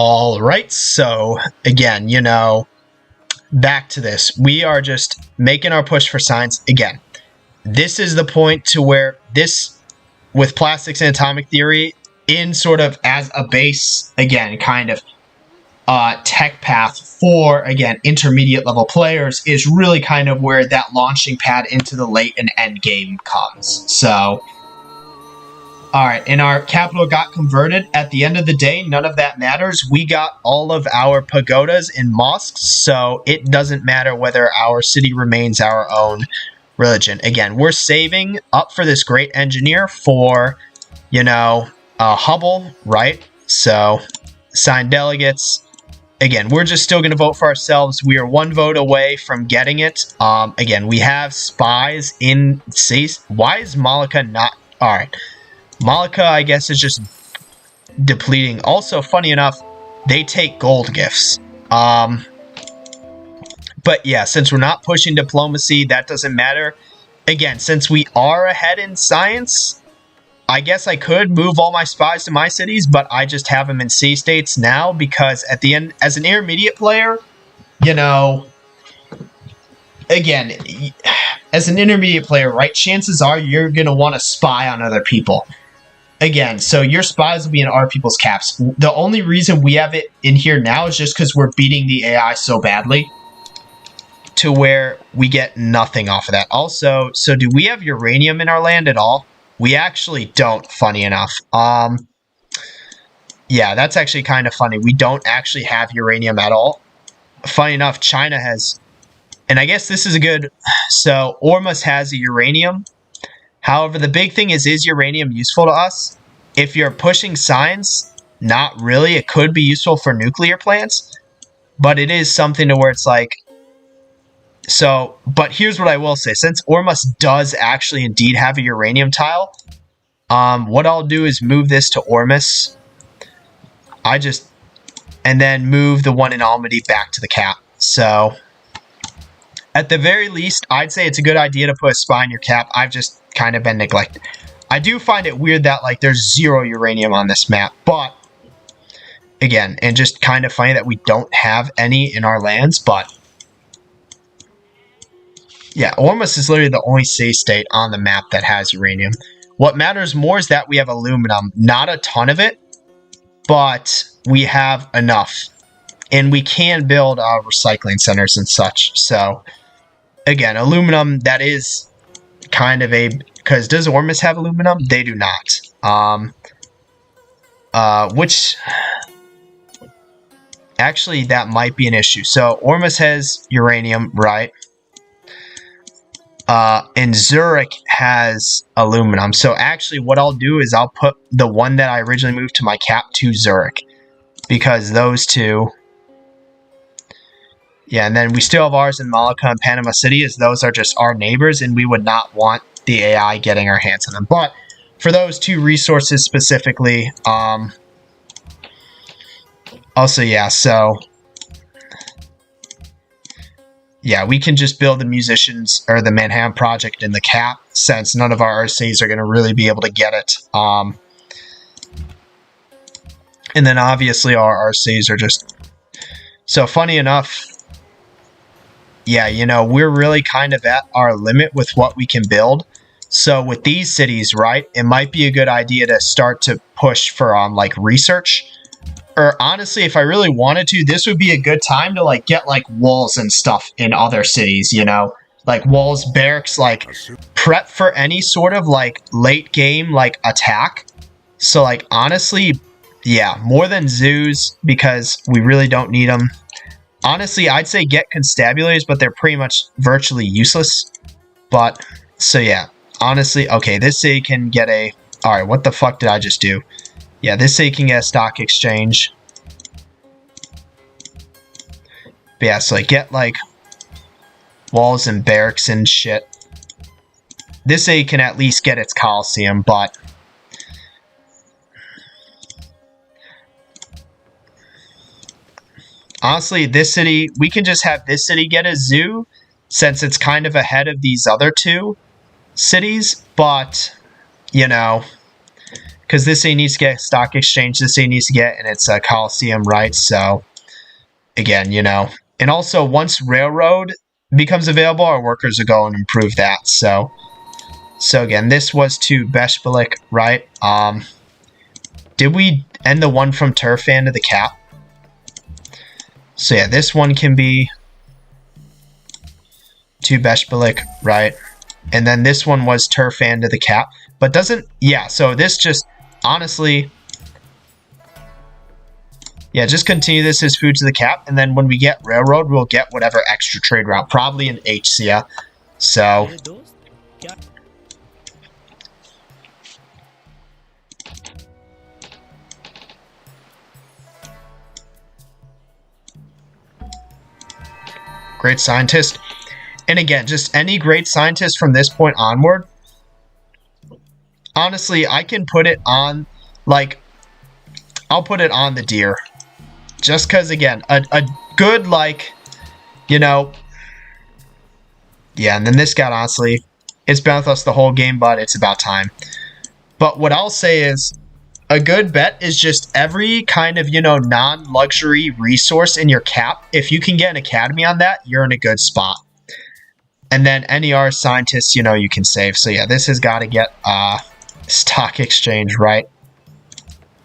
All right, so again, back to this. We are just making our push for science. Again, this is the point to where this, with plastics and atomic theory, in sort of as a base, again, kind of tech path for, again, intermediate level players is really kind of where that launching pad into the late and end game comes. So, alright, and our capital got converted. At the end of the day, none of that matters. We got all of our pagodas and mosques, so it doesn't matter whether our city remains our own religion. Again, we're saving up for this great engineer for, Hubble, right? So, sign delegates. Again, we're just still going to vote for ourselves. We are one vote away from getting it. Again, we have spies in cities. Why is Malika not... Alright. Malika, I guess, is just depleting. Also, funny enough, they take gold gifts. But yeah, since we're not pushing diplomacy, that doesn't matter. Again, since we are ahead in science, I guess I could move all my spies to my cities, but I just have them in C states now because at the end, as an intermediate player, again, as an intermediate player, right, chances are you're going to want to spy on other people. Again, so your spies will be in our people's caps. The only reason we have it in here now is just because we're beating the AI so badly to where we get nothing off of that. Also, so do we have uranium in our land at all? We actually don't, funny enough. Yeah, that's actually kind of funny. We don't actually have uranium at all. Funny enough, China has... And I guess this is a good... So, Ormus has a uranium. However, the big thing is uranium useful to us? If you're pushing science, not really. It could be useful for nuclear plants. But it is something to where it's like... So, but here's what I will say. Since Ormus does actually indeed have a uranium tile, what I'll do is move this to Ormus. And then move the one in Almaty back to the cap. So, at the very least, I'd say it's a good idea to put a spy in your cap. I've just kind of been neglected. I do find it weird that, there's 0 uranium on this map, but, again, and just kind of funny that we don't have any in our lands, but, yeah, Ormus is literally the only safe state on the map that has uranium. What matters more is that we have aluminum. Not a ton of it, but we have enough. And we can build recycling centers and such. So, again, aluminum, that is kind of a... Because does Ormus have aluminum? They do not. Which... Actually, that might be an issue. So, Ormus has uranium, right? And Zurich has aluminum. So actually what I'll do is I'll put the one that I originally moved to my cap to Zurich. Because those two... Yeah, and then we still have ours in Malika and Panama City, as those are just our neighbors, and we would not want the AI getting our hands on them. But for those two resources specifically, also, yeah, so... Yeah, we can just build the musicians or the Manhattan Project in the cap, since none of our RCs are going to really be able to get it. And then obviously our RCs are just... So funny enough, yeah, we're really kind of at our limit with what we can build. So with these cities, right, it might be a good idea to start to push for research. Or honestly, if I really wanted to, this would be a good time to get walls and stuff in other cities, walls, barracks, prep for any sort of late game attack. So honestly, yeah, more than zoos, because we really don't need them. Honestly, I'd say get constabulators, but they're pretty much virtually useless. But so yeah, honestly, okay, this city can get a... Alright, what the fuck did I just do? Yeah, this city can get a stock exchange. But yeah, so get walls and barracks and shit. This city can at least get its Coliseum, but... Honestly, this city, we can just have this city get a zoo, since it's kind of ahead of these other two cities, but, because this city needs to get stock exchange, this city needs to get, and it's a Coliseum, right? So, again, you know. And also, once railroad becomes available, our workers will go and improve that. So again, this was to Beshbalik, right? Did we end the one from Turfan to the cap? So yeah, this one can be to Beshbalik, right? And then this one was Turfan to the cap. But doesn't... Yeah, so this just... Honestly... Yeah, just continue this as food to the cap. And then when we get railroad, we'll get whatever extra trade route. Probably an HCA. So... Great scientist. And again, just any great scientist from this point onward. Honestly, I can put it on, like, I'll put it on the deer. Just because, again, a good, like, you know. Yeah, and then this guy, honestly, it's been with us the whole game, but it's about time. But what I'll say is, a good bet is just every kind of, you know, non-luxury resource in your cap. If you can get an academy on that, you're in a good spot. And then NER scientists, you know, you can save. So yeah, this has got to get stock exchange, right?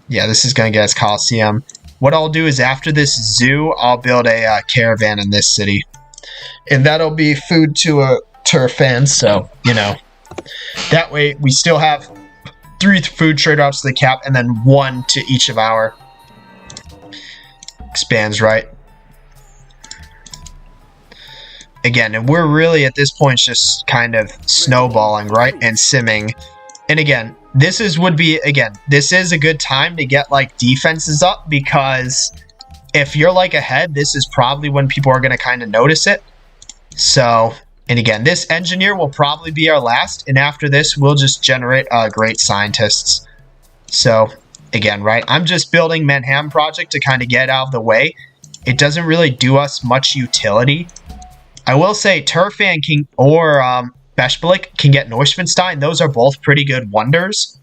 Yeah, this is going to get us Coliseum. What I'll do is after this zoo, I'll build a caravan in this city. And that'll be food to a Turfan. So, you know, that way we still have 3 food trade routes to the cap, and then 1 to each of our expands, right? Again, and we're really at this point just kind of snowballing, right? And simming. And again, this is a good time to get like defenses up, because if you're like ahead, this is probably when people are going to kind of notice it. So... And again, this engineer will probably be our last, and after this, we'll just generate great scientists. So, again, right, I'm just building Manhattan Project to kind of get out of the way. It doesn't really do us much utility. I will say Turfan can, or Beshbalik can get Neuschwanstein. Those are both pretty good wonders.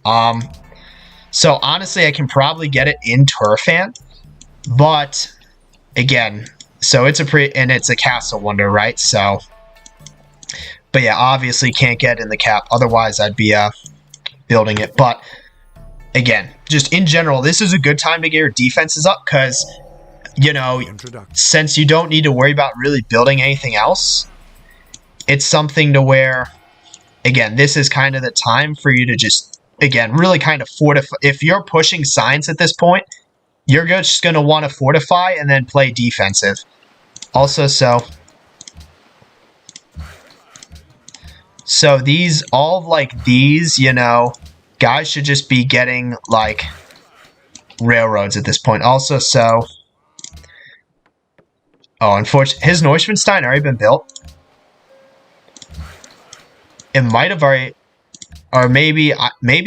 So, honestly, I can probably get it in Turfan. But, again, so it's a castle wonder, right? So... But yeah, obviously can't get in the cap. Otherwise, I'd be building it. But again, just in general, this is a good time to get your defenses up because, you know, since you don't need to worry about really building anything else, it's something to where, again, this is kind of the time for you to just, again, really kind of fortify. If you're pushing science at this point, you're just going to want to fortify and then play defensive. Also, So these, all of like these, you know, guys should just be getting like railroads at this point. Also, so, oh, unfortunately, has Neuschwanstein already been built? It might have already, or maybe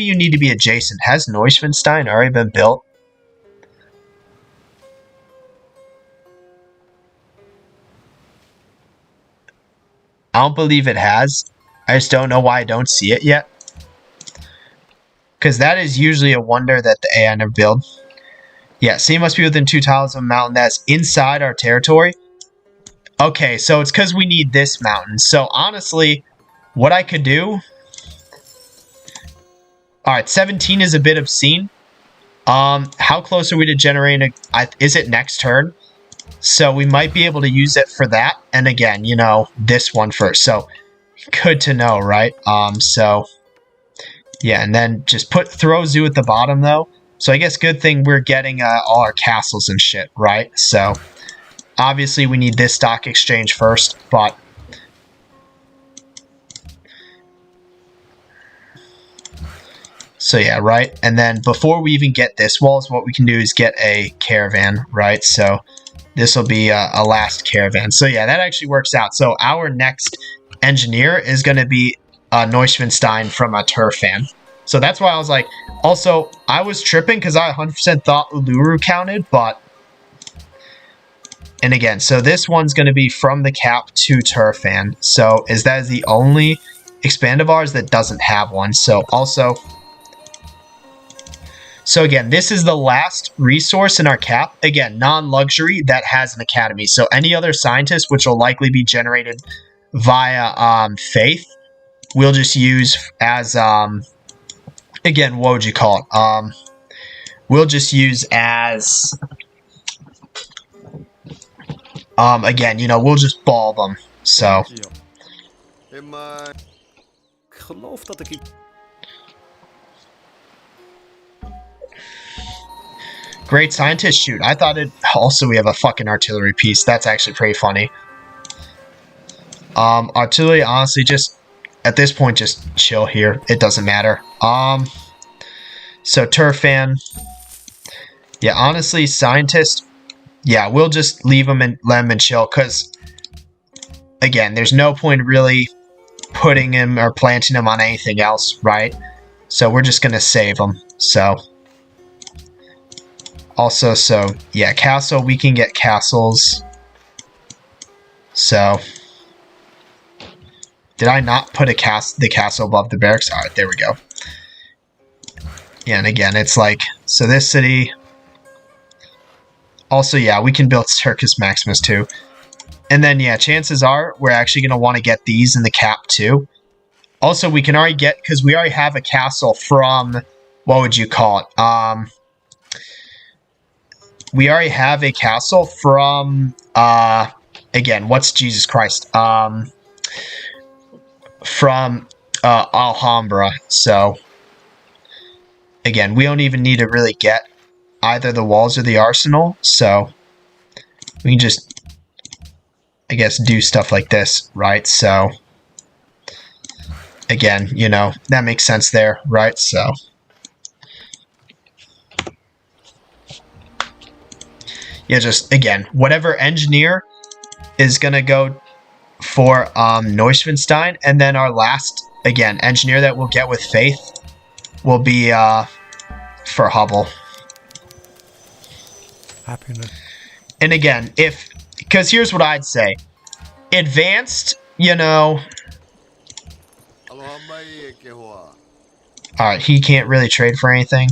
you need to be adjacent. Has Neuschwanstein already been built? I don't believe it has. I just don't know why I don't see it yet. Because that is usually a wonder that the AI never build. Yeah, city must be within 2 tiles of a mountain that's inside our territory. Okay, so it's because we need this mountain. So honestly, what I could do... Alright, 17 is a bit obscene. How close are we to generating is it next turn? So we might be able to use it for that. And again, you know, this one first. So... Good to know, right? So, yeah, and then just throw zoo at the bottom, though. So I guess good thing we're getting all our castles and shit, right? So, obviously we need this stock exchange first, but... So yeah, right? And then before we even get this walls, what we can do is get a caravan, right? So, this will be a last caravan. So yeah, that actually works out. So our next... engineer is going to be Neuschwanstein from a Turfan. So that's why I was like, also, I was tripping because I 100% thought Uluru counted, but, and again, so this one's going to be from the cap to Turfan. So is that the only expand of ours that doesn't have one. So also, So again, this is the last resource in our cap. Again, non-luxury that has an academy. So any other scientist, which will likely be generated via faith, we'll just use as again, what would you call it? We'll just use as again, you know, we'll just ball them. So great scientist, shoot. I thought it also we have a fucking artillery piece. That's actually pretty funny. Artillery, honestly, just at this point, just chill here. It doesn't matter. So Turfan. Yeah, honestly, scientist. Yeah, we'll just leave them and let them and chill, because again, there's no point really putting him or planting him on anything else, right? So we're just gonna save him. So also, so yeah, castle. We can get castles. So did I not put the castle above the barracks? All right, there we go. Yeah, and again, it's like, so this city. Also, yeah, we can build Circus Maximus too. And then, yeah, chances are we're actually going to want to get these in the cap too. Also, we can already get, because we already have a castle from, what would you call it? We already have a castle from, again, what's Jesus Christ? From Alhambra. So, again, we don't even need to really get either the walls or the arsenal, so we can just, I guess, do stuff like this, right? So again, you know, that makes sense there, right? So yeah, just again, whatever engineer is gonna go for Neuschwanstein, and then our last, again, engineer that we'll get with faith will be for Hubble. Happiness. And again, because here's what I'd say. Advanced, you know. Alright, he can't really trade for anything.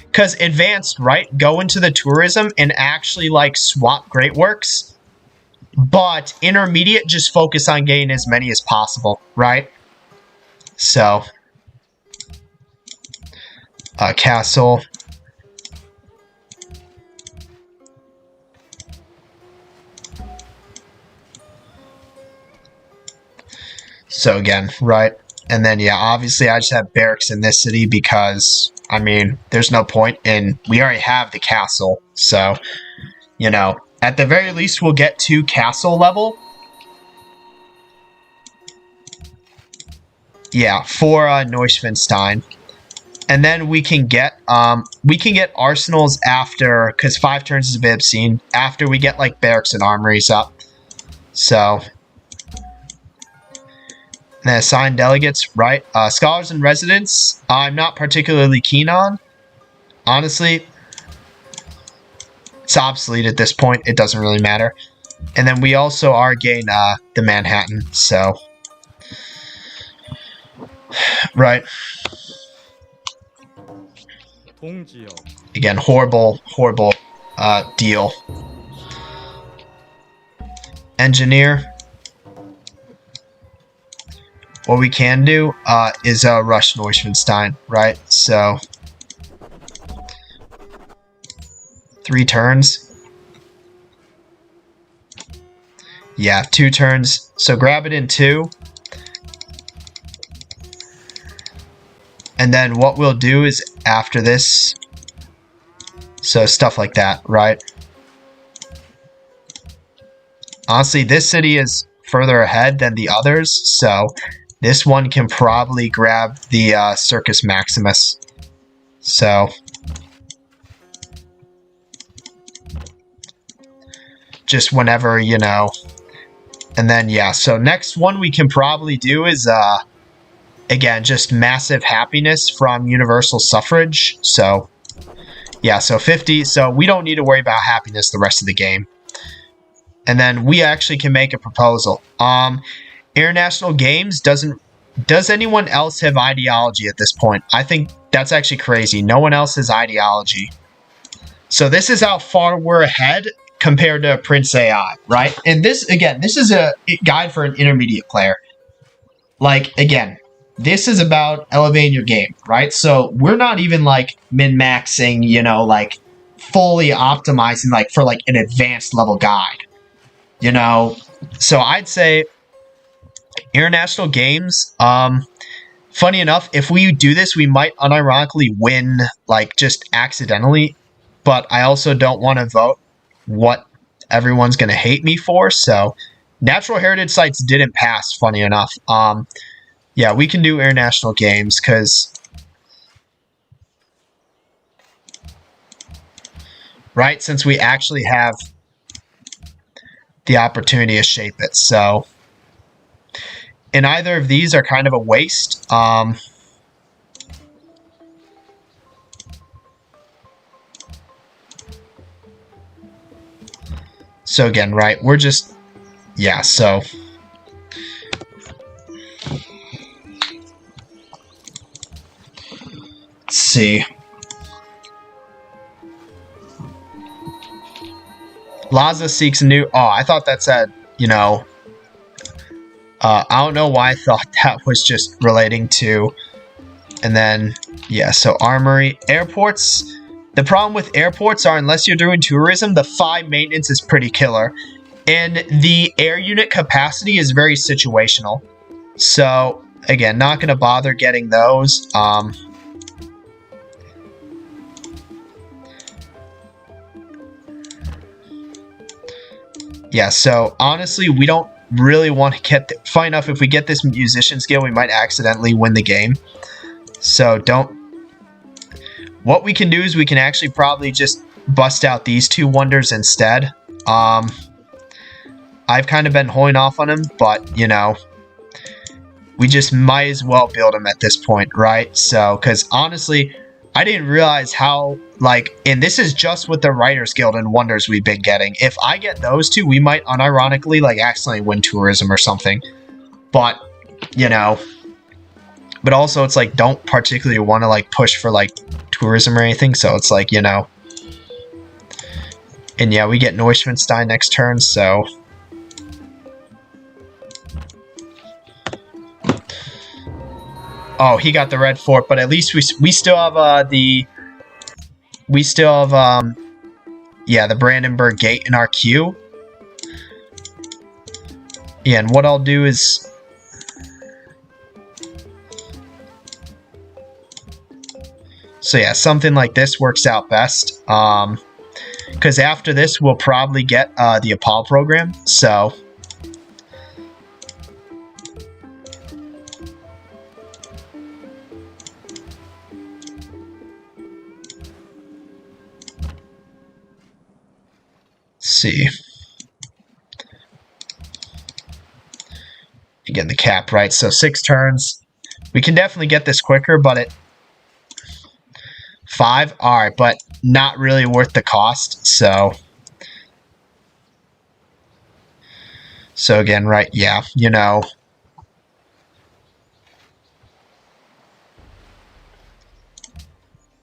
Because advanced, right? Go into the tourism and actually, like, swap Great Works. But intermediate, just focus on getting as many as possible, right? So castle. So again, right? And then, yeah, obviously I just have barracks in this city because, I mean, there's no point in, we already have the castle. So, you know, at the very least, we'll get to castle level. Yeah, for Neuschwanstein. And then we can get arsenals after, because 5 turns is a bit obscene, after we get, like, barracks and armories up. So, and then assign delegates, right? Scholars and residents, I'm not particularly keen on. Honestly, it's obsolete at this point. It doesn't really matter. And then we also are getting the Manhattan, so. Right. Again, horrible deal. Engineer. What we can do is rush Neuschwanstein, right? So 3 turns. Yeah, 2 turns. So grab it in 2. And then what we'll do is after this, so stuff like that, right? Honestly, this city is further ahead than the others, so this one can probably grab the Circus Maximus. So just whenever, you know. And then, yeah, so next one we can probably do is again, just massive happiness from universal suffrage. So, yeah, so 50. So we don't need to worry about happiness the rest of the game. And then we actually can make a proposal. International Games doesn't Does anyone else have ideology at this point? I think that's actually crazy. No one else has ideology. So this is how far we're ahead compared to Prince AI, right? And this, again, this is a guide for an intermediate player. Like, again, this is about elevating your game, right? So we're not even, like, min-maxing, you know, like, fully optimizing, like, for, like, an advanced level guide, you know? So I'd say international games, funny enough, if we do this, we might unironically win, like, just accidentally. But I also don't want to vote what everyone's going to hate me for. So natural heritage sites didn't pass, funny enough. Yeah, we can do international games because... Right? Since we actually have the opportunity to shape it. So... And either of these are kind of a waste. So again, right, we're just, yeah, so. Let's see. Laza seeks new, oh, I thought that said, you know, I don't know why I thought that was just relating to, and then, yeah, so armory, airports. The problem with airports are unless you're doing tourism, the 5 maintenance is pretty killer. And the air unit capacity is very situational. So, again, not going to bother getting those. Yeah, so honestly, we don't really want to get... Funny enough, if we get this musician skill, we might accidentally win the game. So don't... What we can do is we can actually probably just bust out these 2 wonders instead. I've kind of been holding off on them, but, you know, we just might as well build them at this point, right? So, because honestly, I didn't realize how, like, and this is just with the Writers Guild and wonders we've been getting. If I get those 2, we might unironically, like, accidentally win tourism or something. But, you know, but also it's like, don't particularly want to, like, push for, like, tourism or anything, so it's like, you know. And yeah, we get Neuschwanstein next turn, so... Oh, he got the red fort, but at least we still have we still have yeah, the Brandenburg Gate in our queue. Yeah, and what I'll do is so yeah, something like this works out best. Because after this, we'll probably get the Apollo program. So. See. Again, the cap, right? So 6 turns. We can definitely get this quicker, but at 5, all right, but not really worth the cost. So again, right? Yeah, you know.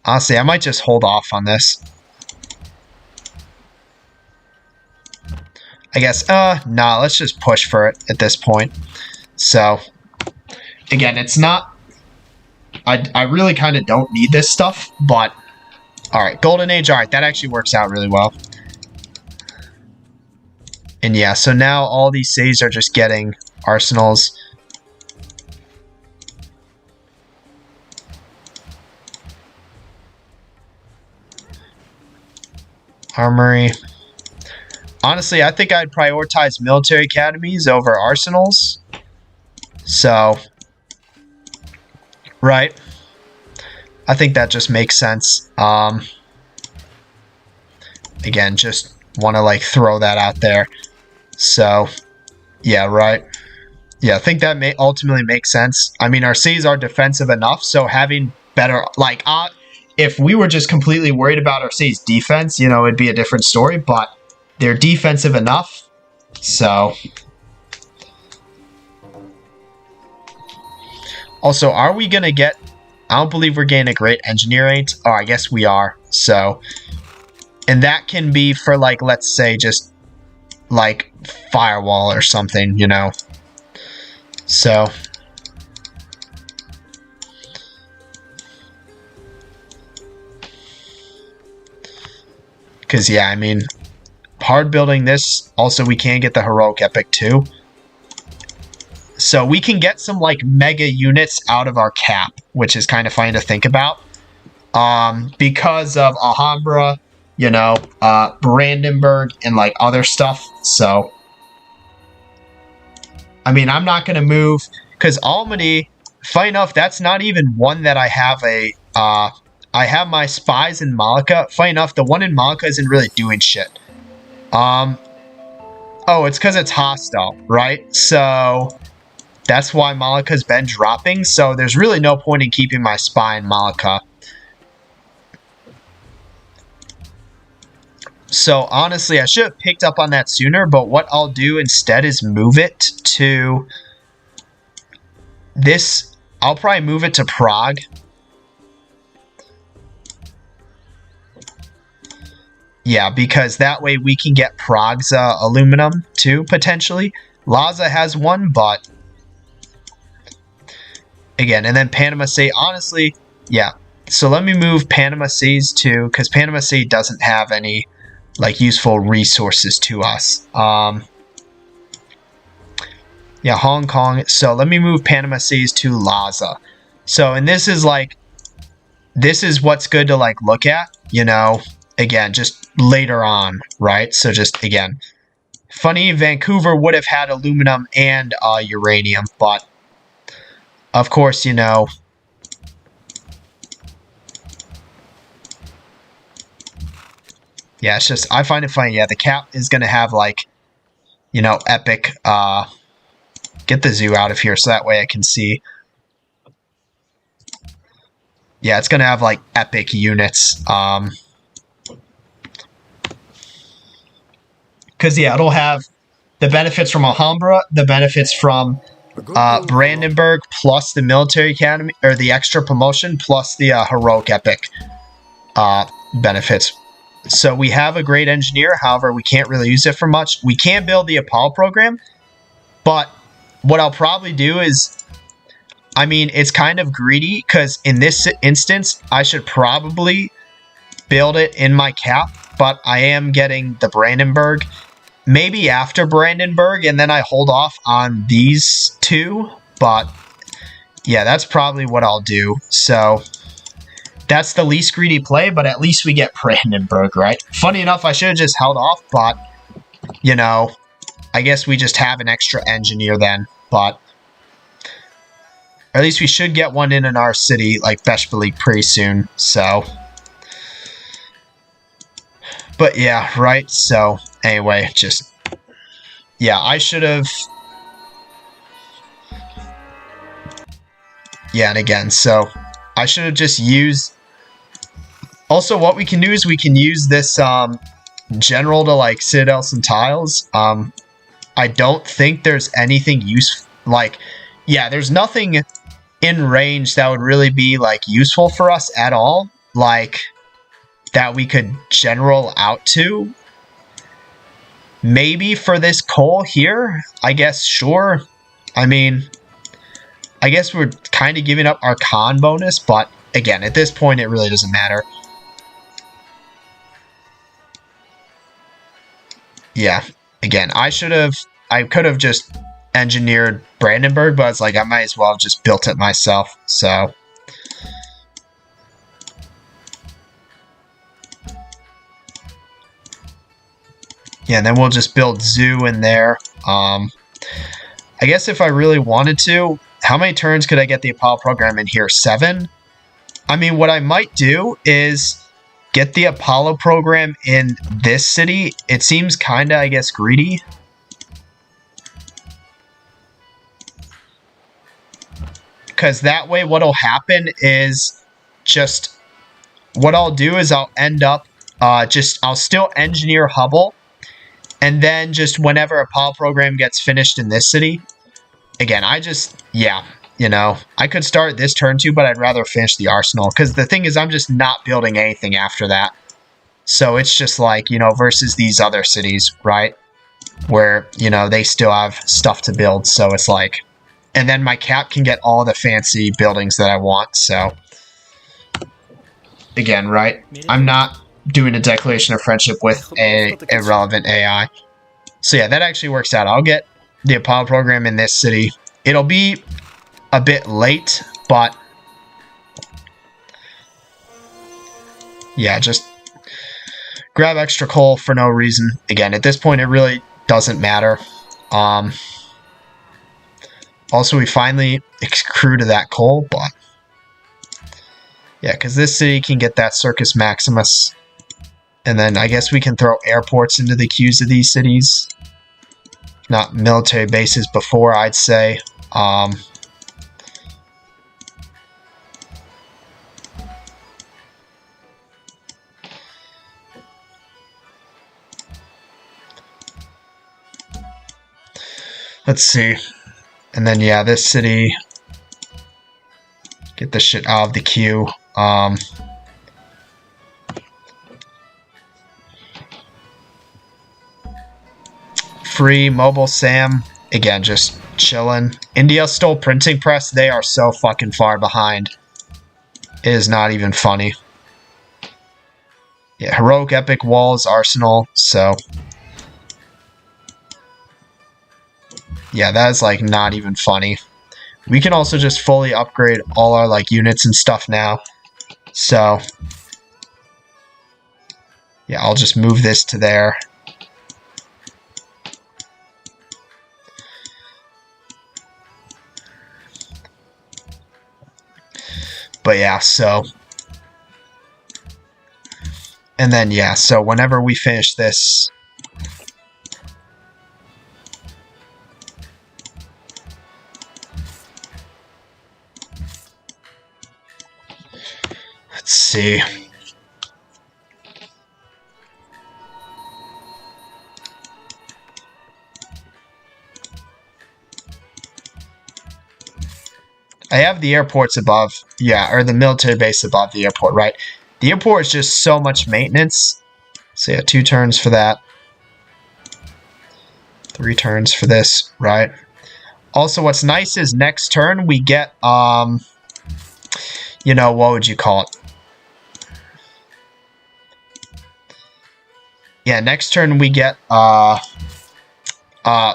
Honestly, I might just hold off on this. I guess, nah, let's just push for it at this point. So, again, it's not... I really kind of don't need this stuff, but... Alright, Golden Age, alright, that actually works out really well. And yeah, so now all these cities are just getting arsenals. Armory... Honestly, I think I'd prioritize military academies over arsenals. So, right. I think that just makes sense. Again, just want to, like, throw that out there. So, yeah, right. Yeah, I think that may ultimately make sense. I mean, our cities are defensive enough, so having better, like, if we were just completely worried about our city's defense, you know, it'd be a different story, but they're defensive enough, so... Also, are we going to get... I don't believe we're getting a great engineer rate. Oh, I guess we are. So, and that can be for, like, let's say just, like, firewall or something, you know. So, because, yeah, I mean, hard building this. Also, we can get the heroic epic too. So we can get some like mega units out of our cap, which is kind of funny to think about. Because of Alhambra, you know, Brandenburg and like other stuff. So, I mean, I'm not going to move because Almaty, funny enough, that's not even one that I have a, I have my spies in Malika. Funny enough, the one in Malika isn't really doing shit. Oh, it's because it's hostile, right? So that's why Malika's been dropping. So there's really no point in keeping my spy in Malika. So honestly, I should have picked up on that sooner. But what I'll do instead is move it to this. I'll probably move it to Prague. Yeah, because that way we can get Prague's aluminum too, potentially. Lhasa has one, but again, and then Panama City, honestly, yeah. So let me move Panama Cities to, because Panama City doesn't have any, like, useful resources to us. Yeah, Hong Kong. So let me move Panama Cities to Lhasa. So, and this is, like, this is what's good to, like, look at, you know, again, just later on, right? So just, again, funny, Vancouver would have had aluminum and uranium, but of course, you know, yeah, it's just, I find it funny. Yeah, the cap is going to have, like, you know, epic, get the zoo out of here so that way I can see. Yeah, it's going to have, like, epic units. Because, yeah, it'll have the benefits from Alhambra, the benefits from Brandenburg, plus the military academy, or the extra promotion, plus the heroic epic benefits. So we have a great engineer, however, we can't really use it for much. We can build the Apollo program, but what I'll probably do is, I mean, it's kind of greedy, because in this instance, I should probably build it in my cap, but I am getting the Brandenburg. Maybe after Brandenburg, and then I hold off on these two. But, yeah, that's probably what I'll do. So, that's the least greedy play, but at least we get Brandenburg, right? Funny enough, I should have just held off, but, you know, I guess we just have an extra engineer then. But, or at least we should get one in our city, like Beshbalik, pretty soon. So, but yeah, right? So, anyway, just, yeah, I should have, yeah, and again, so, I should have just used, also, what we can do is we can use this, general to, like, Citadel some tiles. I don't think there's anything useful, like, yeah, there's nothing in range that would really be, like, useful for us at all, like, that we could general out to. Maybe for this coal here, I guess, sure. I mean, I guess we're kind of giving up our con bonus, but again, at this point, it really doesn't matter. Yeah, again, I could have just engineered Brandenburg, but it's like, I might as well have just built it myself, so. Yeah, and then we'll just build zoo in there. I guess if I really wanted to, how many turns could I get the Apollo program in here? 7? I mean, what I might do is get the Apollo program in this city. It seems kind of, I guess, greedy. Because that way what'll happen is just, what I'll do is I'll end up, I'll still engineer Hubble. And then just whenever Apollo program gets finished in this city, again, yeah, you know, I could start this turn too, but I'd rather finish the arsenal. Because the thing is, I'm just not building anything after that. So it's just like, you know, versus these other cities, right? Where, you know, they still have stuff to build. So it's like, and then my cap can get all the fancy buildings that I want. So again, right? I'm not doing a declaration of friendship with a irrelevant AI. So yeah, that actually works out. I'll get the Apollo program in this city. It'll be a bit late, but yeah, just grab extra coal for no reason. Again, at this point, it really doesn't matter. Also, we finally accrue to that coal, but yeah, because this city can get that Circus Maximus. And then I guess we can throw airports into the queues of these cities. Not military bases before, I'd say. Let's see. And then, yeah, this city. Get this shit out of the queue. Free Mobile Sam. Again, just chilling. India stole printing press. They are so fucking far behind. It is not even funny. Yeah, Heroic Epic Walls Arsenal. So yeah, that is like not even funny. We can also just fully upgrade all our like units and stuff now. So yeah, I'll just move this to there. But yeah, so and then yeah, so whenever we finish this, let's see. I have the airports above, yeah, or the military base above the airport, right? The airport is just so much maintenance. So yeah, 2 turns for that. 3 turns for this, right? Also, what's nice is next turn we get, you know, what would you call it? Yeah, next turn we get,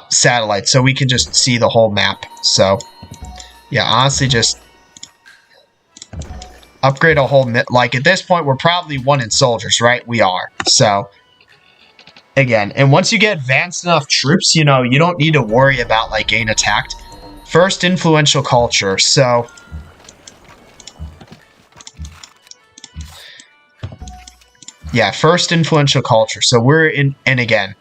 satellite, so we can just see the whole map, so... Yeah, honestly, just upgrade a whole... Like, at this point, we're probably 1 in soldiers, right? We are. So, again, and once you get advanced enough troops, you know, you don't need to worry about, like, getting attacked. First, influential culture. So, yeah, first influential culture. So, we're in... And again,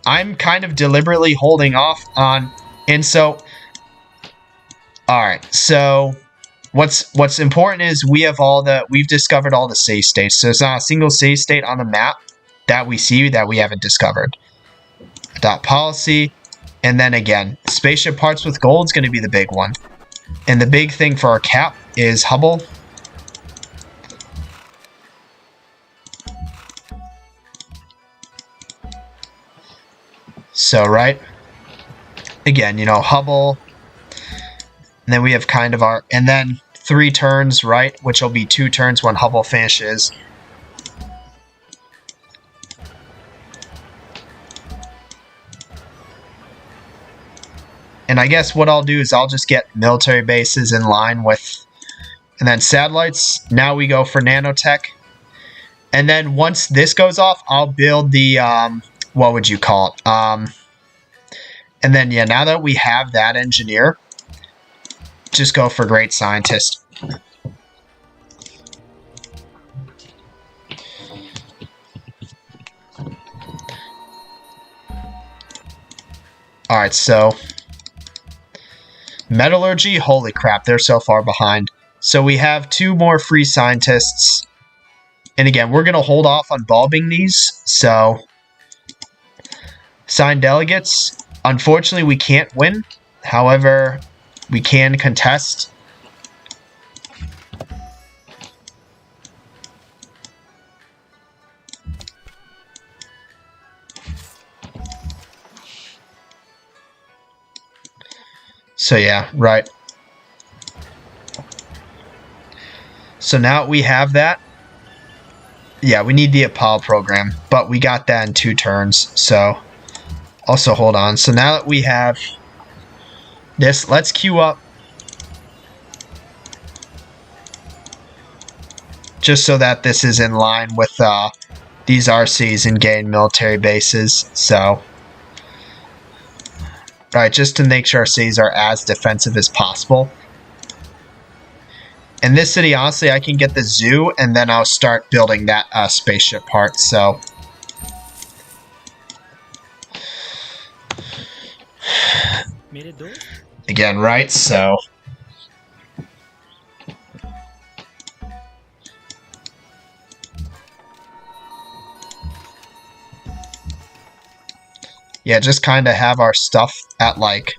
I'm kind of deliberately holding off on... And so... Alright, so what's important is we've discovered all the safe states. So it's not a single safe state on the map that we see that we haven't discovered. Adopt policy, and then again, spaceship parts with gold is going to be the big one. And the big thing for our cap is Hubble. So, right? Again, you know, Hubble... And then we have kind of our... And then 3 turns, right? Which will be 2 turns when Hubble finishes. And I guess what I'll do is I'll just get military bases in line with... And then satellites. Now we go for nanotech. And then once this goes off, I'll build the... what would you call it? And then, yeah, now that we have that engineer... Just go for great scientist. Alright, so metallurgy, holy crap, they're so far behind. So we have 2 more free scientists. And again, we're going to hold off on bulbing these. So, signed delegates. Unfortunately, we can't win. However... we can contest. So yeah, right. So now we have that. Yeah, we need the Apollo program, but we got that in 2 turns. So also hold on. So now that we have this, let's queue up just so that this is in line with these RCs and gain military bases. So right, just to make sure our cities are as defensive as possible. In this city, honestly, I can get the zoo, and then I'll start building that spaceship part. So, again, right? So, yeah, just kind of have our stuff at like.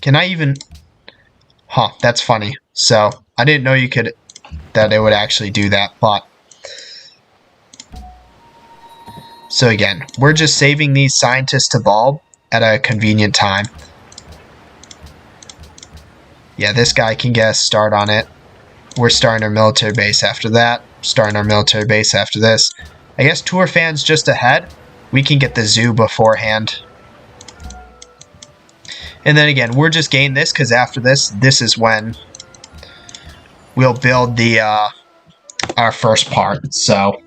Can I even? Huh, that's funny. So, I didn't know you could, that it would actually do that, but. So again, we're just saving these scientists to bulb at a convenient time. Yeah, this guy can get a start on it. We're starting our military base after that. Starting our military base after this. I guess tour fans just ahead. We can get the zoo beforehand. And then again, we're just gaining this because after this, this is when we'll build the our first part. So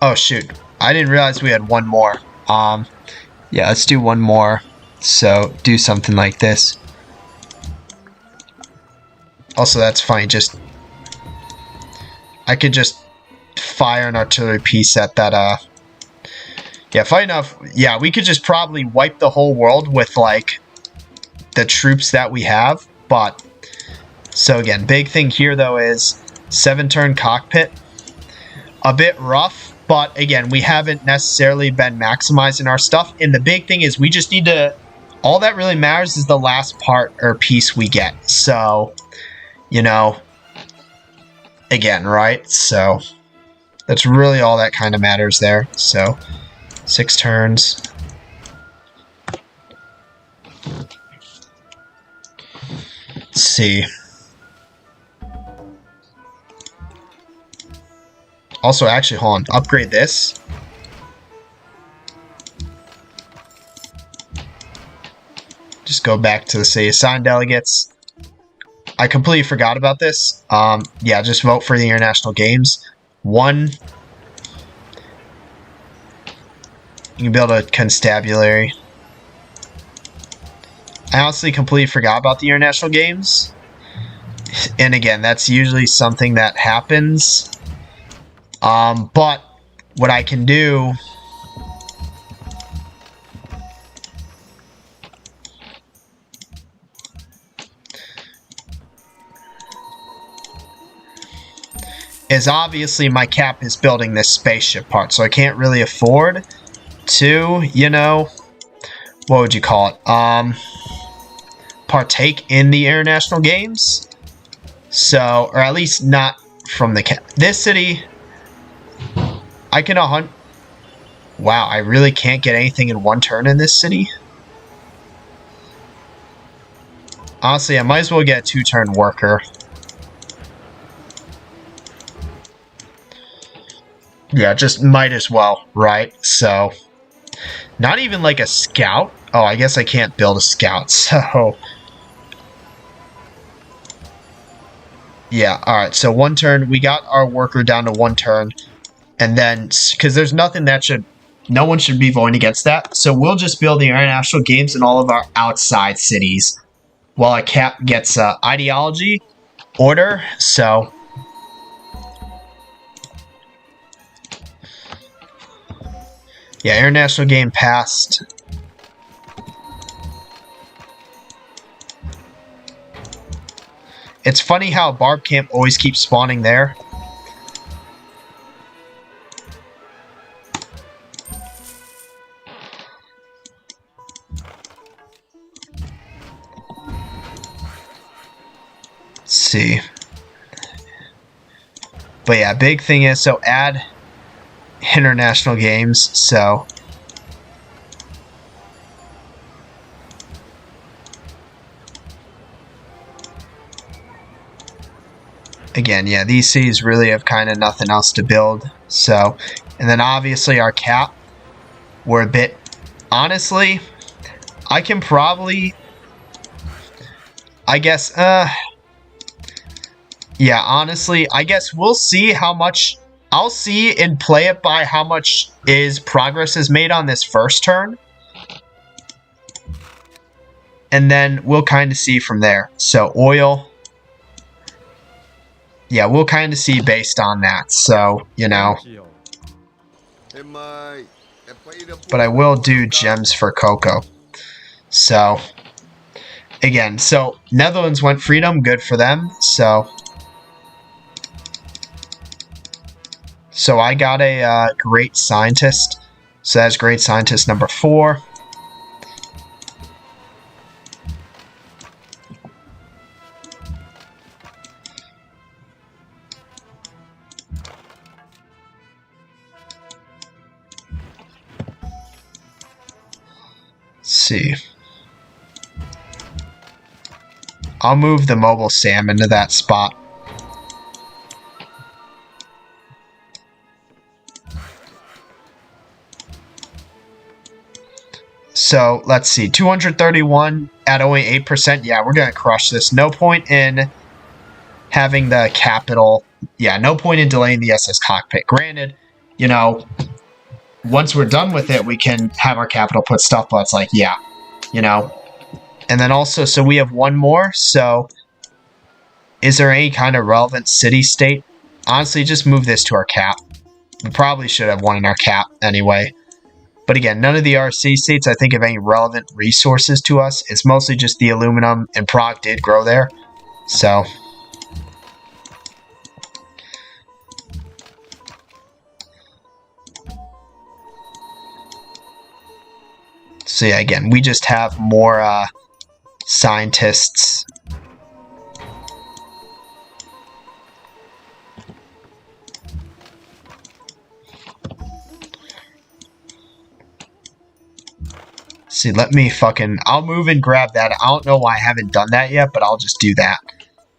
oh shoot, I didn't realize we had one more. Yeah, let's do one more. So do something like this. Also, that's funny. Just I could just fire an artillery piece at that. Yeah, funny enough. Yeah, we could just probably wipe the whole world with like the troops that we have. But so again, big thing here though is 7-turn cockpit. A bit rough. But again, we haven't necessarily been maximizing our stuff. And the big thing is we just need to, all that really matters is the last part or piece we get. So, you know, again, right? So that's really all that kind of matters there. So 6 turns. Let's see. Also, actually, hold on. Upgrade this. Just go back to the city. Assign delegates. I completely forgot about this. Yeah, just vote for the international games. 1. You can build a constabulary. I honestly completely forgot about the international games. And again, that's usually something that happens. But what I can do is obviously my cap is building this spaceship part, so I can't really afford to, you know, what would you call it? Partake in the international games. So, or at least not from the cap. This city, I can hunt. Wow, I really can't get anything in 1 turn in this city. Honestly, I might as well get a 2-turn worker. Yeah, just might as well, right? So, not even like a scout. Oh, I guess I can't build a scout, so. Yeah, alright, so 1 turn. We got our worker down to 1 turn. And then, because there's nothing that should, no one should be voting against that. So we'll just build the international games in all of our outside cities. While a cap gets ideology, order, so. Yeah, international game passed. It's funny how Barb Camp always keeps spawning there. Let's see. But yeah, big thing is, so add international games, so again, yeah, these cities really have kind of nothing else to build. So, and then obviously our cap, we're a bit, honestly, I can probably, I guess, yeah, honestly, I guess we'll see how much, I'll see and play it by how much progress is made on this first turn. And then we'll kind of see from there. So oil, yeah, we'll kind of see based on that. So, you know. But I will do gems for cocoa. So, again, so Netherlands went freedom, good for them. So I got a great scientist. So that's great scientist number 4. Let's see. I'll move the mobile Sam into that spot. So let's see, 231 at only 8%. Yeah, we're going to crush this. No point in having the capital. Yeah, no point in delaying the SS cockpit. Granted, you know, once we're done with it, we can have our capital put stuff, but it's like, yeah, you know. And then also, so we have one more. So is there any kind of relevant city-state? Honestly, just move this to our cap. We probably should have one in our cap anyway. But again, none of the RC states, I think, have any relevant resources to us. It's mostly just the aluminum, and Prague did grow there. So yeah, again, we just have more scientists. See, let me fucking, I'll move and grab that. I don't know why I haven't done that yet, but I'll just do that.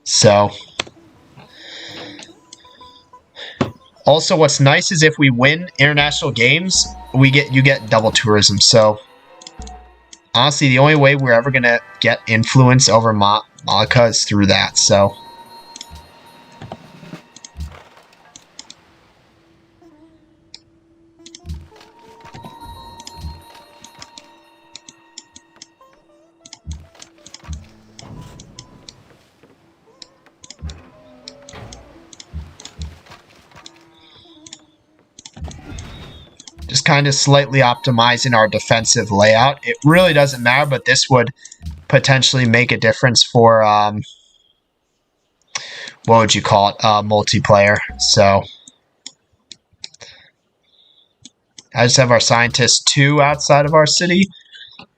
So also, what's nice is if we win international games, you get double tourism. So honestly, the only way we're ever gonna get influence over Malacca is through that. So just kind of slightly optimizing our defensive layout. It really doesn't matter, but this would potentially make a difference for, what would you call it, multiplayer. So I just have our scientists 2 outside of our city.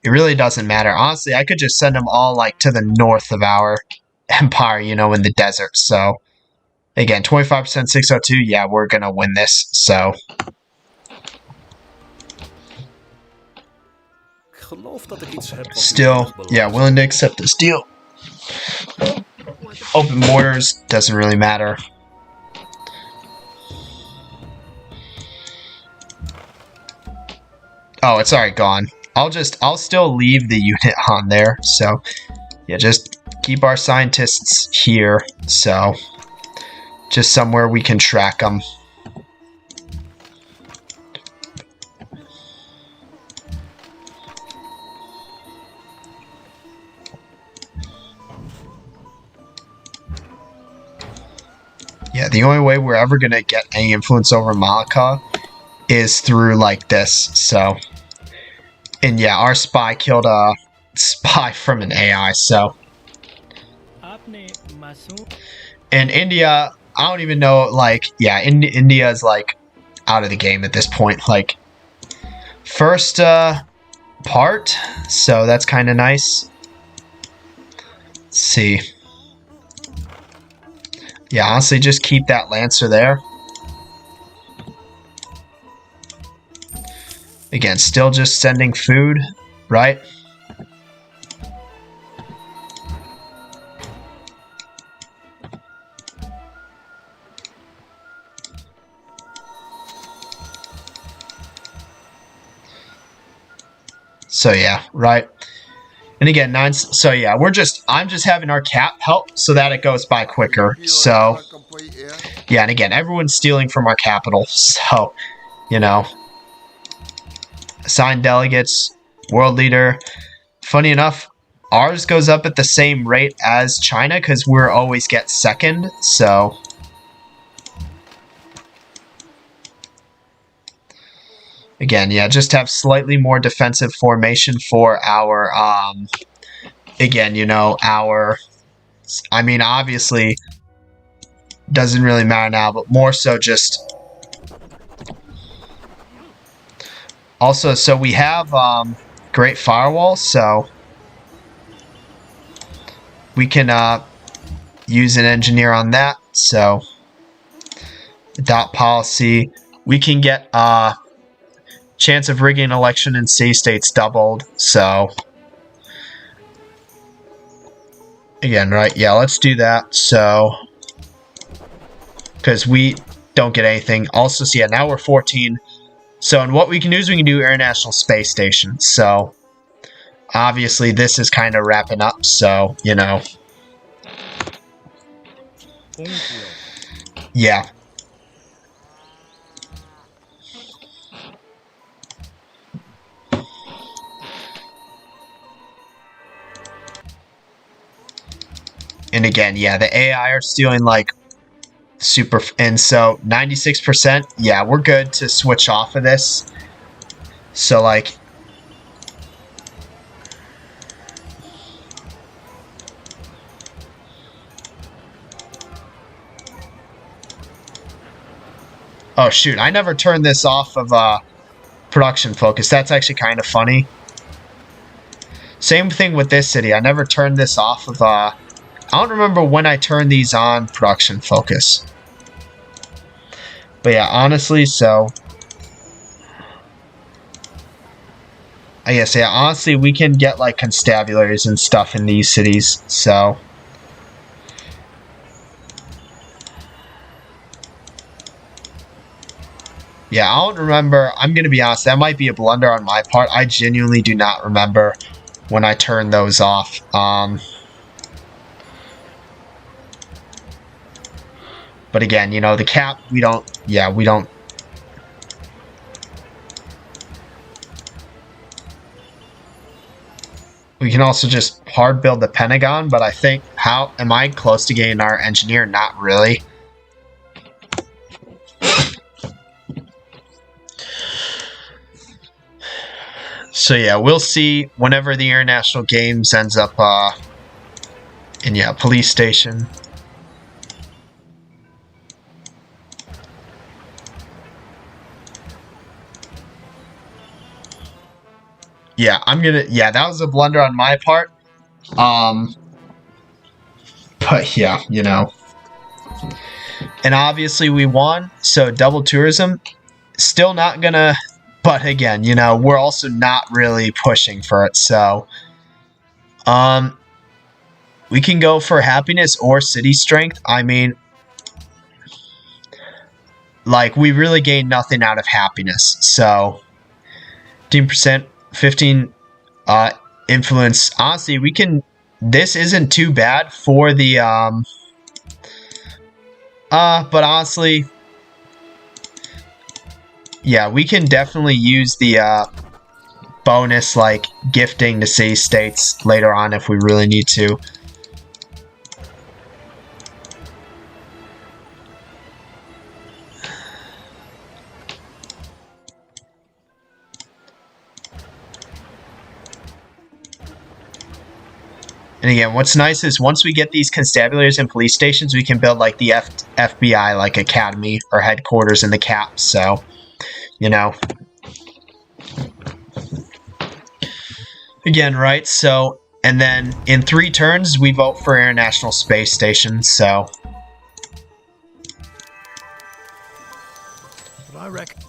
It really doesn't matter. Honestly, I could just send them all like to the north of our empire, you know, in the desert. So again, 25% 602. Yeah, we're going to win this. So still, yeah, willing to accept this deal. Open borders, doesn't really matter. Oh, it's already gone. I'll still leave the unit on there. So yeah, just keep our scientists here. So just somewhere we can track them. Yeah, the only way we're ever going to get any influence over Malacca is through like this. So, and yeah, our spy killed a spy from an AI. So, and India, I don't even know. Like, yeah, India is like out of the game at this point. Like, first part. So that's kind of nice. Let's see. Yeah, honestly, just keep that Lancer there. Again, still just sending food, right? So yeah, right. And again, so yeah, I'm just having our cap help so that it goes by quicker. So yeah, and again, everyone's stealing from our capital. So, you know, assigned delegates, world leader. Funny enough, ours goes up at the same rate as China because we're always get second. So again, yeah, just have slightly more defensive formation for our, again, you know, I mean, obviously, doesn't really matter now, but more so just, also, so we have, Great Firewall, so we can, use an engineer on that, so, dot policy, we can get, chance of rigging an election in C-states doubled, so again, right, yeah, let's do that, so, because we don't get anything. Also, so yeah, now we're 14, so, and what we can do is we can do International Space Station, so, obviously, this is kind of wrapping up, so, you know, yeah. And again, yeah, the AI are stealing like super, and so 96%, yeah, we're good to switch off of this. So like, oh shoot, I never turned this off of production focus. That's actually kind of funny. Same thing with this city. I never turned this off of I don't remember when I turned these on production focus. But yeah, honestly, so I guess, yeah, honestly, we can get like constabularies and stuff in these cities, so yeah, I don't remember. I'm gonna be honest, that might be a blunder on my part. I genuinely do not remember when I turned those off. But again, you know, the cap, we don't, yeah, we don't. We can also just hard build the Pentagon, but I think, how, am I close to getting our engineer? Not really. So yeah, we'll see whenever the International Games ends up, in, yeah, police station. Yeah, yeah, that was a blunder on my part. But yeah, you know. And obviously we won, so double tourism. Still not gonna, but again, you know, we're also not really pushing for it, so. We can go for happiness or city strength. I mean, like, we really gain nothing out of happiness, so. 15%, 15 influence. Honestly, we can, this isn't too bad for the but honestly, yeah, we can definitely use the bonus like gifting to city states later on if we really need to. And again, what's nice is once we get these constabularies and police stations, we can build like the FBI like academy or headquarters in the cap. So, you know, again, right? So, and then in 3 turns, we vote for International Space Station. So, I reckon.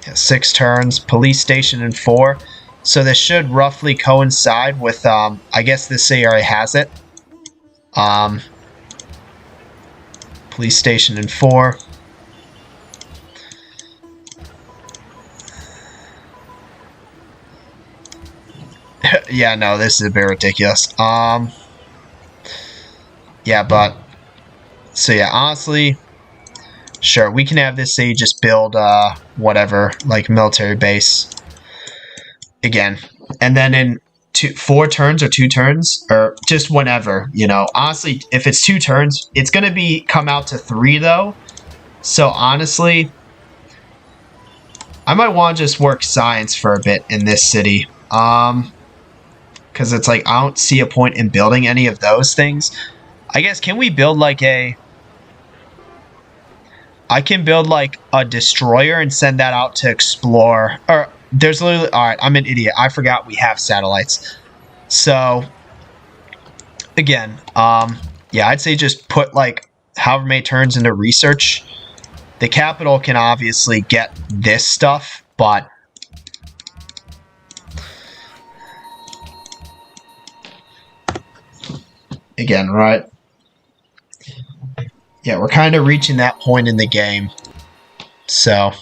Yeah, 6 turns, police station in 4. So this should roughly coincide with, I guess this city already has it. Police station in 4. Yeah, no, this is a bit ridiculous. Yeah, but, so yeah, honestly, sure, we can have this city just build, whatever, like military base. Again, and then in 4 turns or 2 turns, or just whenever, you know. Honestly, if it's 2 turns, it's going to come out to 3, though. So, honestly, I might want to just work science for a bit in this city. Because it's like, I don't see a point in building any of those things. I guess, can we build like a... I can build like a destroyer and send that out to explore, or... There's literally... Alright, I'm an idiot. I forgot we have satellites. So, again, yeah, I'd say just put, like, however many turns into research. The capital can obviously get this stuff, but... Again, right? Yeah, we're kind of reaching that point in the game. So...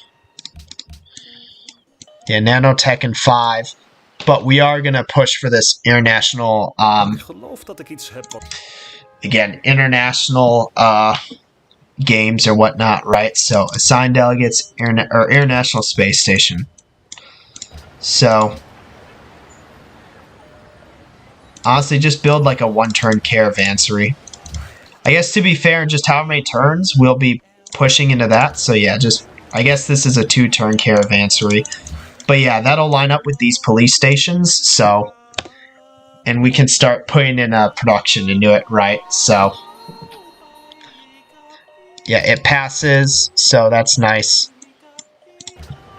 Yeah, nanotech in 5. But we are going to push for this international, again, international games or whatnot, right? So, assign delegates, or International Space Station. So, honestly, just build like a 1-turn caravansary. I guess to be fair, in just how many turns, we'll be pushing into that. So, yeah, just, I guess this is a 2-turn caravansary. But yeah, that'll line up with these police stations, so... And we can start putting in a production into it, right? So... Yeah, it passes, so that's nice.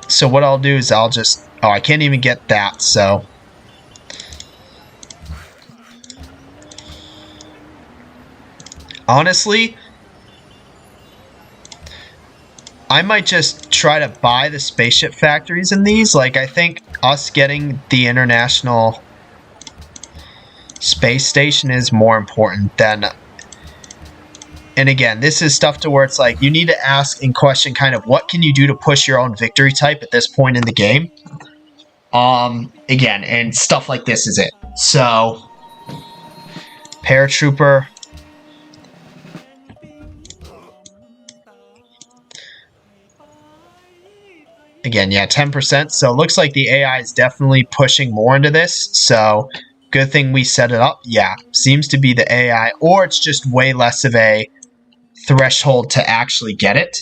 So what I'll do is I'll just... Oh, I can't even get that, so... Honestly... I might just try to buy the spaceship factories in these. Like, I think us getting the International Space Station is more important than... And again, this is stuff to where it's like, you need to ask and question kind of what can you do to push your own victory type at this point in the game. Again, and stuff like this is it. So, Paratrooper... Again, yeah, 10%. So it looks like the AI is definitely pushing more into this. So good thing we set it up. Yeah, seems to be the AI. Or it's just way less of a threshold to actually get it.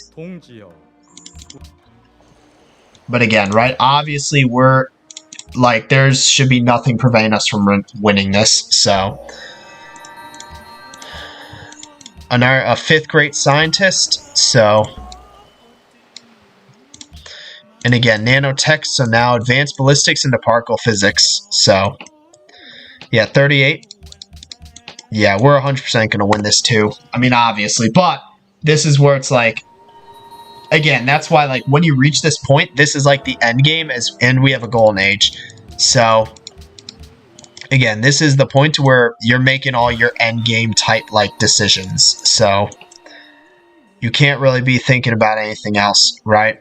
But again, right, obviously we're... Like, there should be nothing preventing us from winning this. So... A 5th grade scientist. So... And again, nanotech, so now advanced ballistics into particle physics. So, yeah, 38. Yeah, we're 100% going to win this too. I mean, obviously, but this is where it's like, again, that's why, like, when you reach this point, this is like the end game, and we have a golden age. So, again, this is the point to where you're making all your end game type, like, decisions. So, you can't really be thinking about anything else, right?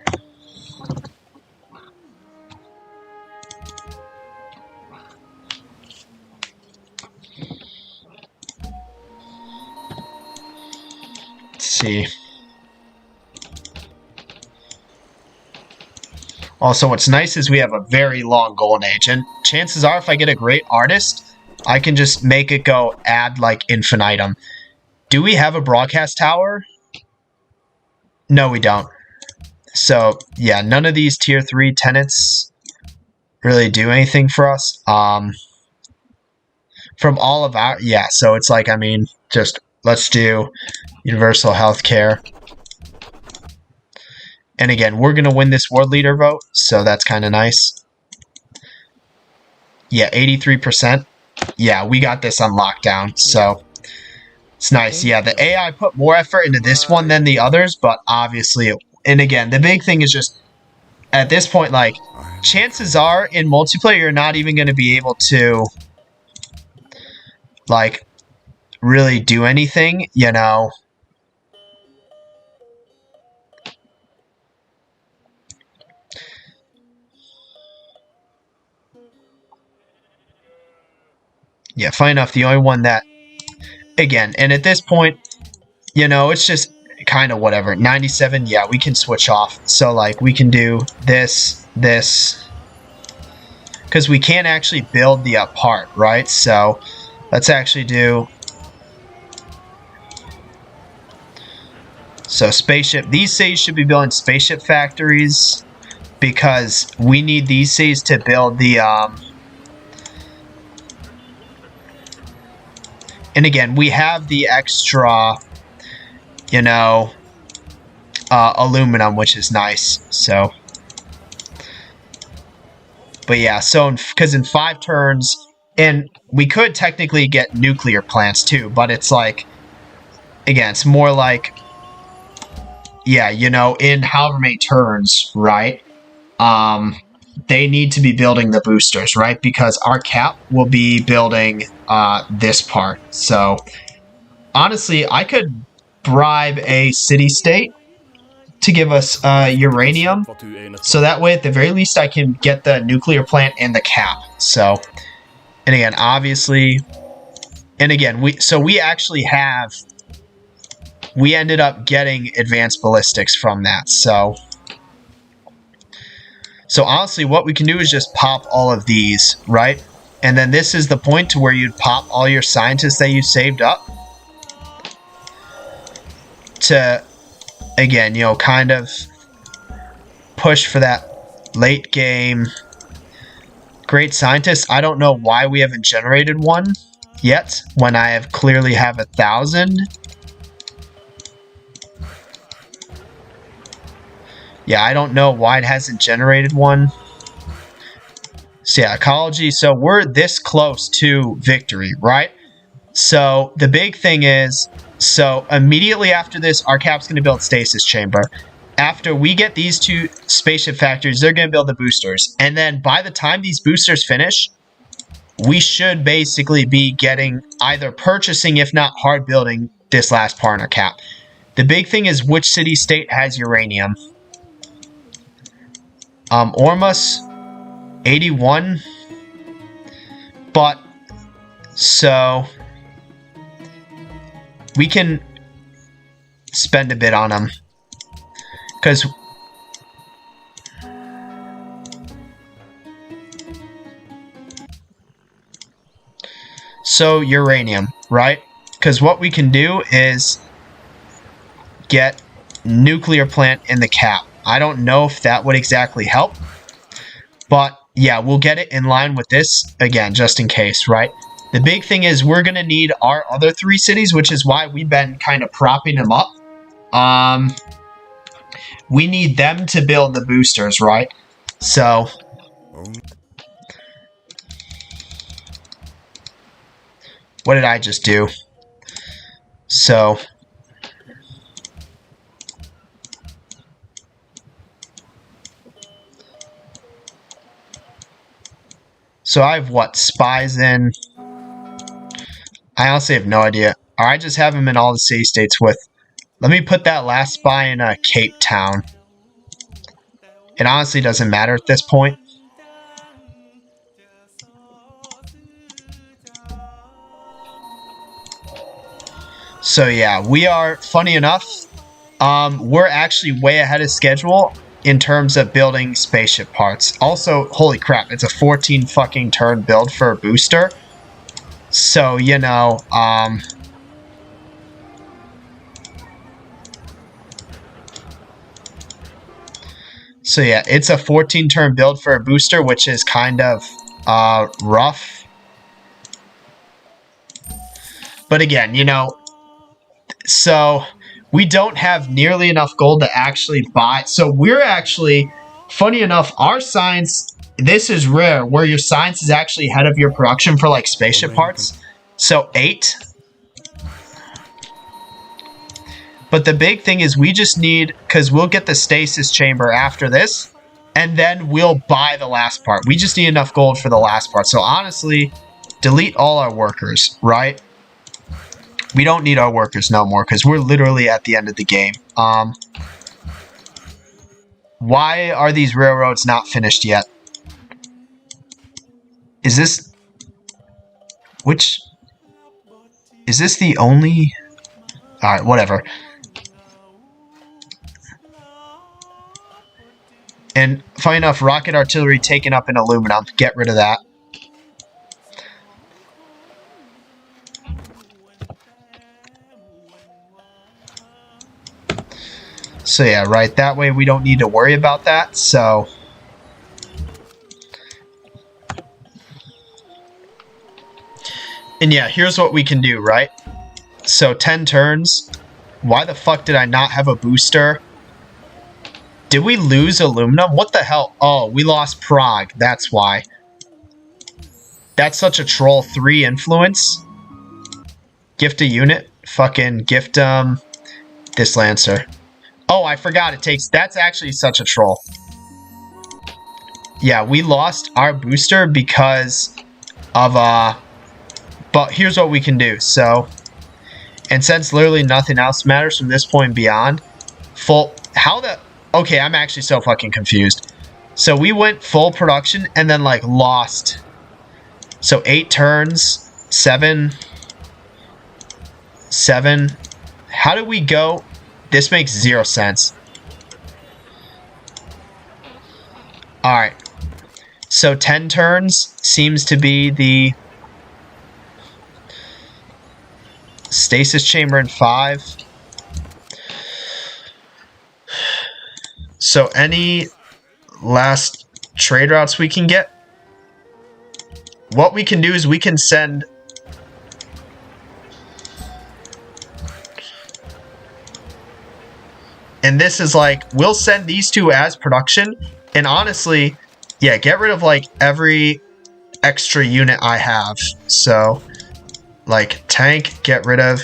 See. Also, what's nice is we have a very long golden age, and chances are if I get a great artist, I can just make it go ad like infinitum. Do we have a broadcast tower? No, we don't. So, yeah, none of these tier 3 tenants really do anything for us. from all of our, yeah, so it's like, I mean, just let's do universal health care. And again, we're going to win this world leader vote, so that's kind of nice. Yeah, 83%. Yeah, we got this on lockdown, so it's nice. Yeah, the AI put more effort into this one than the others, but obviously, and again, the big thing is just, at this point, like, chances are in multiplayer, you're not even going to be able to, like, really do anything, you know. Yeah, funny enough, the only one that, again, and at this point, you know, it's just kind of whatever. 97, yeah, we can switch off. So, like, we can do this, because we can't actually build the part, right? So, let's actually do... So, spaceship. These cities should be building spaceship factories, because we need these cities to build the... And again, we have the extra, you know, aluminum, which is nice. So, but yeah, so because in 5 turns, and we could technically get nuclear plants too, but it's like, again, it's more like, yeah, you know, in however many turns, right? They need to be building the boosters, right? Because our cap will be building this part. So, honestly, I could bribe a city-state to give us uranium. So that way, at the very least, I can get the nuclear plant and the cap. So, and again, obviously, and again, we actually have... We ended up getting advanced ballistics from that, so honestly, what we can do is just pop all of these, right? And then this is the point to where you'd pop all your scientists that you saved up to, again, you know, kind of push for that late game great scientist. I don't know why we haven't generated one yet when I have clearly have 1,000. Yeah, I don't know why it hasn't generated one. So yeah, ecology. So we're this close to victory, right? So the big thing is, so immediately after this, our cap's going to build stasis chamber. After we get these 2 spaceship factories, they're going to build the boosters. And then by the time these boosters finish, we should basically be getting either purchasing, if not hard building, this last part in our cap. The big thing is which city-state has uranium. Ormus, 81. But, so, we can spend a bit on them. Because, so, uranium, right? Because what we can do is get nuclear plant in the cap. I don't know if that would exactly help, but yeah, we'll get it in line with this, again, just in case, right? The big thing is we're going to need our other 3 cities, which is why we've been kind of propping them up. We need them to build the boosters, right? So, what did I just do? So, I have what? Spies in? I honestly have no idea. Or I just have them in all the city-states with... Let me put that last spy in Cape Town. It honestly doesn't matter at this point. So yeah, we are, funny enough, we're actually way ahead of schedule in terms of building spaceship parts. Also, holy crap, it's a 14 fucking turn build for a booster. So, you know, so yeah, it's a 14 turn build for a booster, which is kind of rough. But again, you know, so we don't have nearly enough gold to actually buy. So we're actually, funny enough, our science, this is rare, where your science is actually ahead of your production for like spaceship parts. So 8. But the big thing is we just need, because we'll get the stasis chamber after this, and then we'll buy the last part. We just need enough gold for the last part. So honestly, delete all our workers, right? We don't need our workers no more, because we're literally at the end of the game. Why are these railroads not finished yet? Is this... Which... Is this the only... Alright, whatever. And funny enough, rocket artillery taken up in aluminum. Get rid of that. So yeah, right, that way we don't need to worry about that, so... And yeah, here's what we can do, right? So 10 turns. Why the fuck did I not have a booster? Did we lose aluminum? What the hell? Oh, we lost Prague, that's why. That's such a troll. 3 influence. Gift a unit. Fucking gift this Lancer. Oh, I forgot it takes... That's actually such a troll. Yeah, we lost our booster because of... But here's what we can do. So... And since literally nothing else matters from this point beyond... Full... How the... Okay, I'm actually so fucking confused. So we went full production and then, like, lost. So 8 turns. 7. 7. How did we go... This makes 0 sense. Alright. So 10 turns seems to be the stasis chamber in 5. So any last trade routes we can get? What we can do is we can send... And this is like, we'll send these 2 as production. And honestly, yeah, get rid of like every extra unit I have. So, like tank, get rid of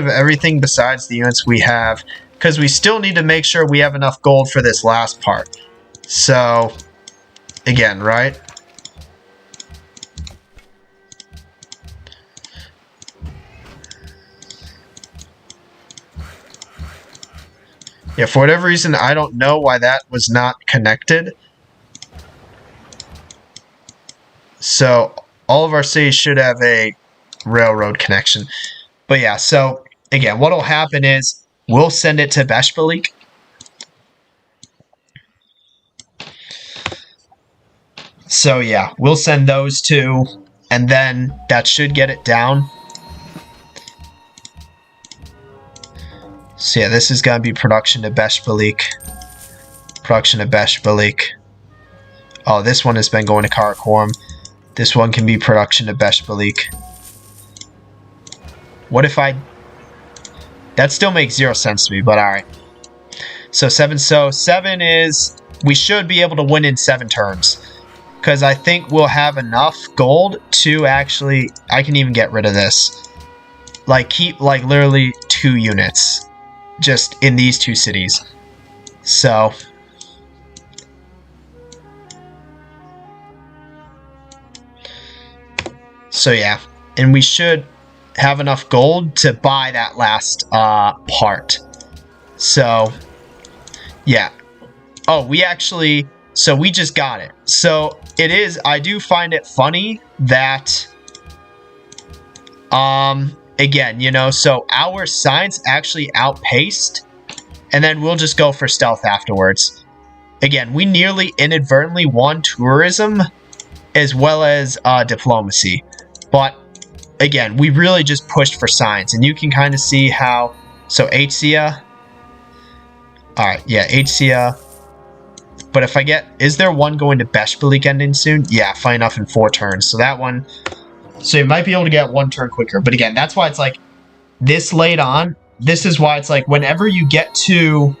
everything besides the units we have. Because we still need to make sure we have enough gold for this last part. So, again, right? Yeah, for whatever reason, I don't know why that was not connected. So, all of our cities should have a railroad connection. But yeah, so, again, what will happen is, we'll send it to Beshbalik. So yeah, we'll send those 2, and then that should get it down. So yeah, this is going to be production to Beshbalik. Production to Beshbalik. Oh, this one has been going to Karakorum. This one can be production to Beshbalik. What if I... That still makes 0 sense to me, but alright. So 7. So 7 is... We should be able to win in 7 turns. Because I think we'll have enough gold to actually... I can even get rid of this. Like, keep, like, literally 2 units. Just in these 2 cities. So... So yeah. And we should... have enough gold to buy that last part. So, yeah. Oh, we actually... So, we just got it. So, it is... I do find it funny that... Again, you know, so our science actually outpaced. And then we'll just go for stealth afterwards. Again, we nearly inadvertently won tourism as well as diplomacy. But... Again, we really just pushed for science, and you can kind of see how... So, HCA. Alright, yeah, HCA. But if I get... Is there one going to Beshbalik ending soon? Yeah, funny enough, in 4 turns. So that one... So you might be able to get 1 turn quicker. But again, that's why it's like... this late on, this is why it's like whenever you get to,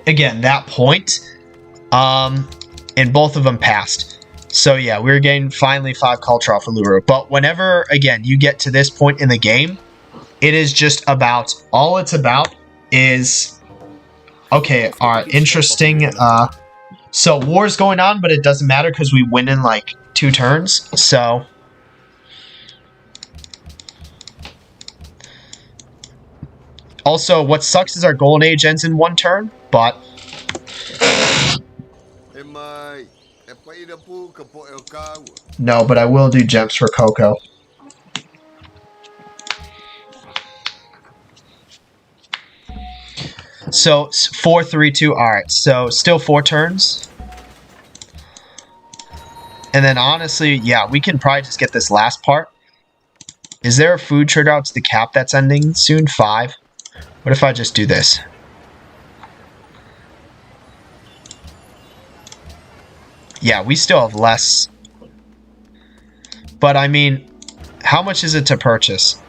again, that point, and both of them passed. So yeah, we're getting finally 5 culture off of Luru. But whenever, again, you get to this point in the game, it is just about, all it's about is, okay, alright, interesting. So war's going on, but it doesn't matter because we win in like 2 turns. So also, what sucks is our Golden Age ends in 1 turn, but no, but I will do gems for Coco. So 4, 3, 2. All right, so still 4 turns. And then honestly, yeah, we can probably just get this last part. Is there a food trigger out to the cap that's ending soon? 5. What if I just do this? Yeah, we still have less. But I mean, how much is it to purchase?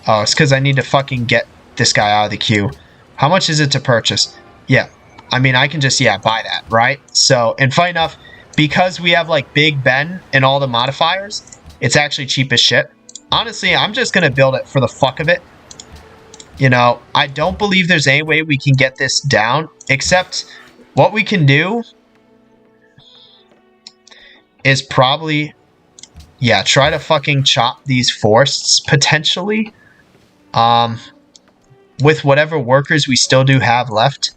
Oh, it's because I need to fucking get this guy out of the queue. How much is it to purchase? Yeah, I mean, I can just, yeah, buy that, right? So, and funny enough, because we have, like, Big Ben and all the modifiers, it's actually cheap as shit. Honestly, I'm just going to build it for the fuck of it. You know, I don't believe there's any way we can get this down, except what we can do is probably, yeah, try to fucking chop these forests, potentially. With whatever workers we still do have left.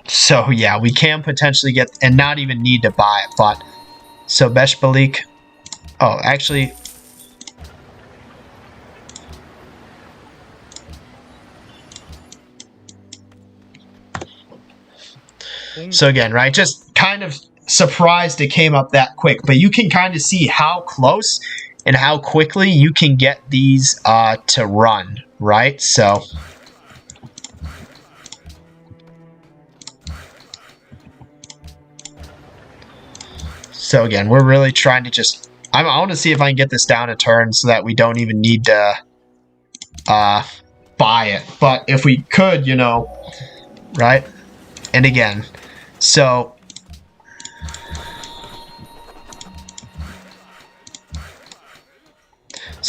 So yeah, we can potentially get, and not even need to buy it, but so Beshbalik. Oh, actually, so again, right, just kind of surprised it came up that quick, but you can kind of see how close and how quickly you can get these to run, right? So again, we're really trying to just, I want to see if I can get this down a turn so that we don't even need to buy it. But if we could, you know, right? And again, so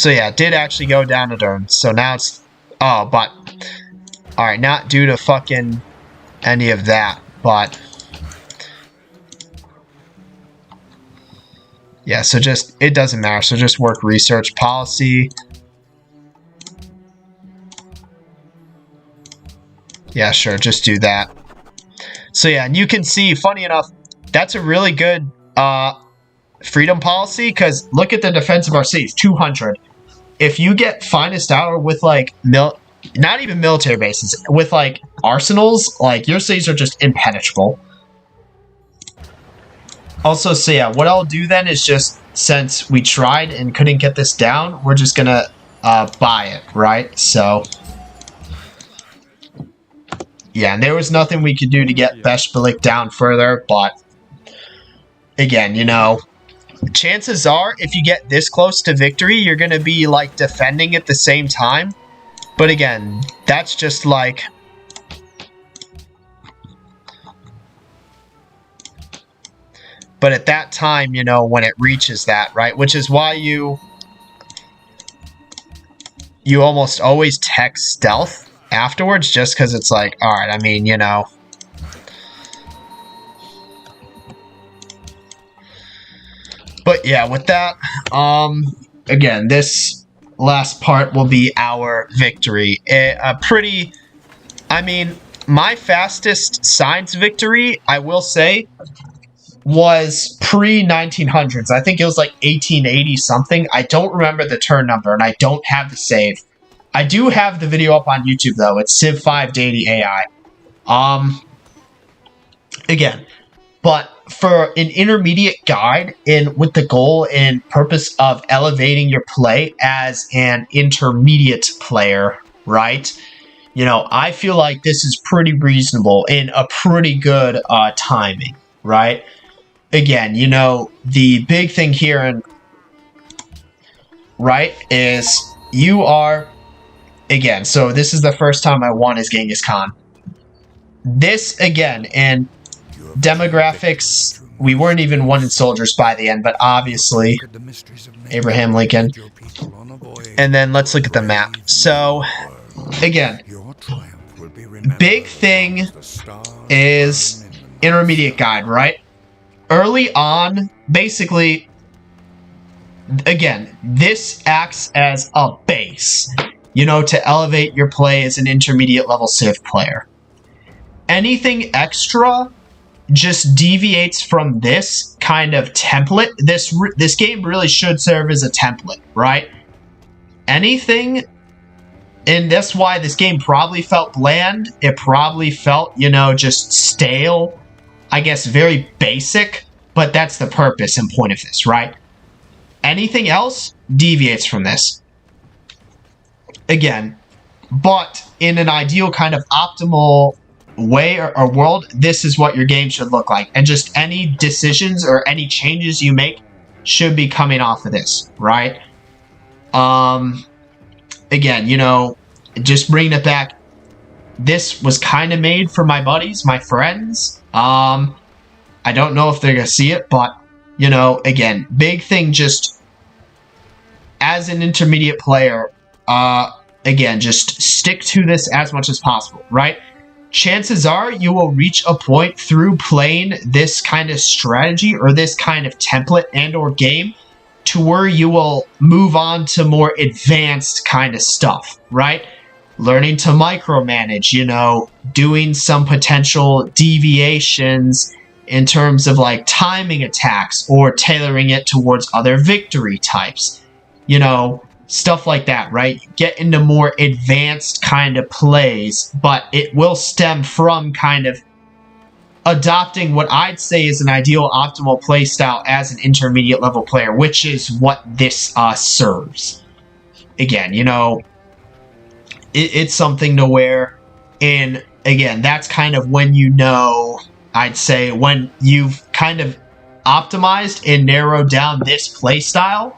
yeah, it did actually go down a turn. So now it's, oh, but all right, not due to fucking any of that, but yeah, so just, it doesn't matter. So just work research policy. Yeah, sure, just do that. So yeah, and you can see, funny enough, that's a really good freedom policy, because look at the defense of our cities, 200. If you get finest hour with like not even military bases, with like arsenals, like your cities are just impenetrable. Also, so yeah, what I'll do then is just, since we tried and couldn't get this down, we're just gonna buy it, right? So yeah, and there was nothing we could do to get Beshbalik down further, but again, you know, chances are if you get this close to victory, you're gonna be like defending at the same time. But again, that's just like, but at that time, you know, when it reaches that, right? Which is why you almost always text stealth afterwards, just because it's like, all right, I mean, you know. But yeah, with that, again, this last part will be our victory. Pretty, I mean, my fastest science victory, I will say, was pre-1900s. I think it was like 1880 something. I don't remember the turn number, and I don't have the save. I do have the video up on YouTube, though. It's Civ 5 Deity AI. Again, But for an intermediate guide and with the goal and purpose of elevating your play as an intermediate player, right? You know, I feel like this is pretty reasonable and a pretty good timing, right? Again, you know, the big thing here, and right, is you are, again, so this is the first time I won as Genghis Khan. This, again, and demographics, we weren't even one in soldiers by the end, but obviously Abraham Lincoln. And then let's look at the map. So, again, big thing is intermediate guide, right? Early on, basically, again, this acts as a base, you know, to elevate your play as an intermediate level Civ player. Anything extra just deviates from this kind of template. This game really should serve as a template, right? Anything, and that's why this game probably felt bland. It probably felt, you know, just stale. I guess very basic, but that's the purpose and point of this, right? Anything else deviates from this. Again, but in an ideal kind of optimal way or world, this is what your game should look like. And just any decisions or any changes you make should be coming off of this, right? Again, you know, just bringing it back, this was kind of made for my buddies, my friends. I don't know if they're gonna see it, but, you know, again, big thing, just as an intermediate player, again, just stick to this as much as possible, right? Chances are you will reach a point through playing this kind of strategy or this kind of template and or game to where you will move on to more advanced kind of stuff, right? Learning to micromanage, you know, doing some potential deviations in terms of like timing attacks or tailoring it towards other victory types, you know, stuff like that, right? Get into more advanced kind of plays, but it will stem from kind of adopting what I'd say is an ideal optimal play style as an intermediate level player, which is what this serves. Again, you know, it's something to where, and again, that's kind of when, you know, I'd say when you've kind of optimized and narrowed down this play style,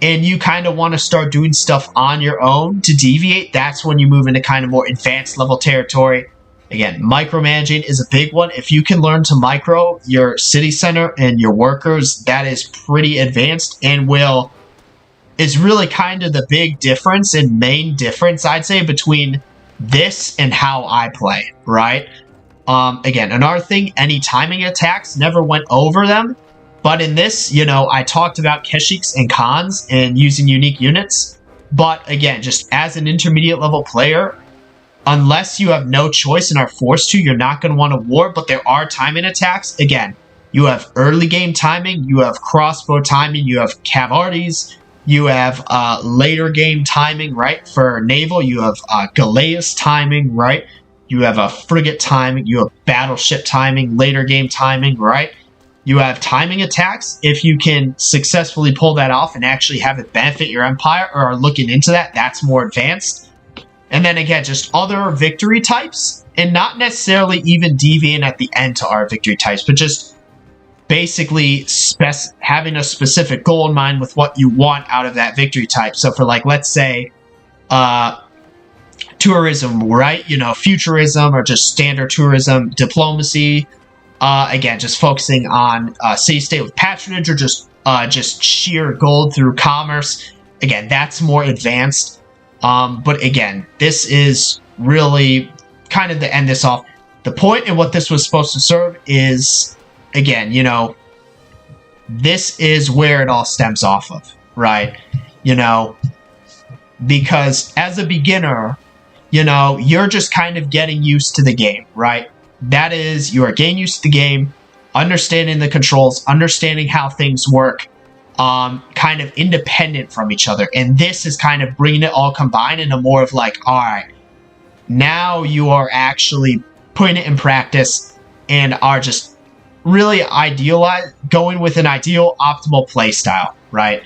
and you kind of want to start doing stuff on your own to deviate, that's when you move into kind of more advanced level territory. Again, micromanaging is a big one. If you can learn to micro your city center and your workers, that is pretty advanced and is really kind of the big difference and main difference, I'd say, between this and how I play, right? Again, another thing, any timing attacks, never went over them. But in this, you know, I talked about Keshiks and Khans and using unique units. But again, just as an intermediate level player, unless you have no choice and are forced to, you're not going to want to war. But there are timing attacks. Again, you have early game timing, you have crossbow timing, you have cavalries, you have later game timing, right? For naval, you have Galeas timing, right? You have a frigate timing, you have battleship timing, later game timing, right? You have timing attacks. If you can successfully pull that off and actually have it benefit your empire or are looking into that, that's more advanced. And then again, just other victory types, and not necessarily even deviant at the end to our victory types, but just basically having a specific goal in mind with what you want out of that victory type. So for like, let's say, tourism, right? You know, futurism or just standard tourism, diplomacy. Again, just focusing on city-state with patronage or just sheer gold through commerce. Again, that's more advanced. But again, this is really kind of to end this off. The point in what this was supposed to serve is, again, you know, this is where it all stems off of, right? You know, because as a beginner, you know, you're just kind of getting used to the game, right? That is, you are getting used to the game, understanding the controls, understanding how things work, kind of independent from each other. And this is kind of bringing it all combined into more of like, all right, now you are actually putting it in practice and are just really going with an ideal optimal play style, right?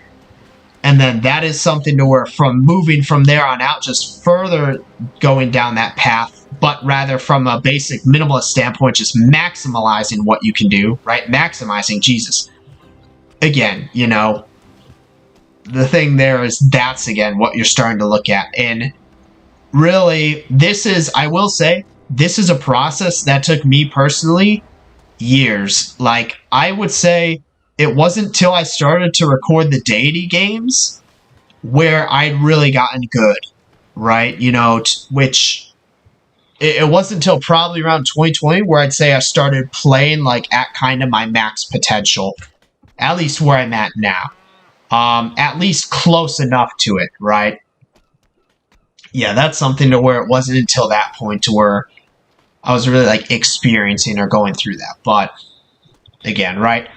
And then that is something to where from moving from there on out, just further going down that path, but rather from a basic minimalist standpoint, just maximizing what you can do, right? Maximizing Jesus. Again, you know, the thing there is that's, again, what you're starting to look at. And really, this is, I will say, this is a process that took me personally years. Like, I would say it wasn't till I started to record the deity games where I'd really gotten good, right? You know, which it wasn't until probably around 2020 where I'd say I started playing like at kind of my max potential, at least where I'm at now. At least close enough to it, right? Yeah, that's something to where it wasn't until that point to where I was really like experiencing or going through that. But again, right?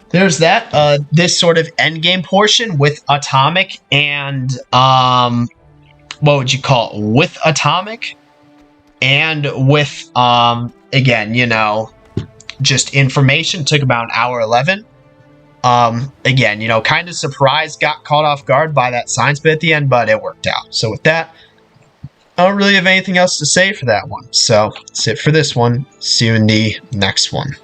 There's that. This sort of end game portion with Atomic and what would you call it? With Atomic and with again, you know, just information took about an hour 11. Again, you know, kind of surprised, got caught off guard by that science bit at the end, but it worked out. So with that, I don't really have anything else to say for that one. So that's it for this one. See you in the next one.